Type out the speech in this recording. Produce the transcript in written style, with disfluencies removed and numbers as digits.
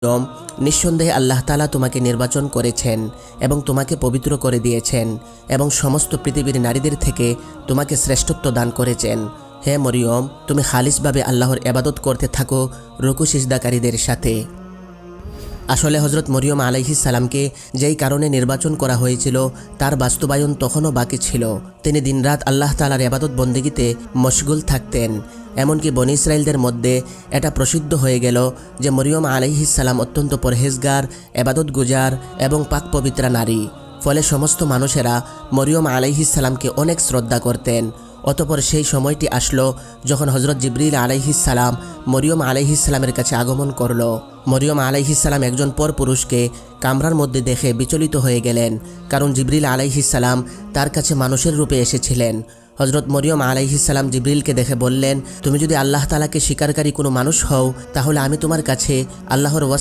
মরিয়ম, নিঃসন্দেহে আল্লাহ তাআলা তোমাকে নির্বাচন করেছেন এবং তোমাকে পবিত্র করে দিয়েছেন এবং সমস্ত পৃথিবীর নারীদের থেকে তোমাকে শ্রেষ্ঠত্ব দান করেছেন। হে মরিয়ম, তুমি খালিসভাবে আল্লাহর ইবাদত করতে থাকো রুকু সিজদাকারীদের সাথে। আসলে হজরত মরিয়ম আলাইহিস সালামকে যেই কারণে নির্বাচন করা হয়েছিল তার বাস্তবায়ন তখনও বাকি ছিল। তিনি দিনরাত আল্লাহ তাআলার ইবাদত বন্দেগীতে মশগুল থাকতেন। এমনকি বনী ইসরাইলদের মধ্যে এটা প্রসিদ্ধ হয়ে গেল যে মরিয়ম আলাইহিস সালাম অত্যন্ত পরহেজগার, ইবাদত গুজার এবং পাক পবিত্রা নারী। ফলে সমস্ত মানুষেরা মরিয়ম আলাইহিস সালামকে অনেক শ্রদ্ধা করতেন। অতঃপর সেই সময়টি আসলো যখন হজরত জিবরিল আলাইহিস সালাম মরিয়ম আলাইহিস সালামের কাছে আগমন করল। মরিয়ম আলাইহিস সালাম একজন পরপুরুষকে কামরার মধ্যে দেখে বিচলিত হয়ে গেলেন, কারণ জিবরিল আলাইহিস সালাম তার কাছে মানুষের রূপে এসেছিলেন। হজরত মরিয়ম আলাইহিস সালাম জিবরিলকে দেখে বললেন, তুমি যদি আল্লাহ তাআলাকে স্বীকারকারী কোনো মানুষ হও তাহলে আমি তোমার কাছে আল্লাহর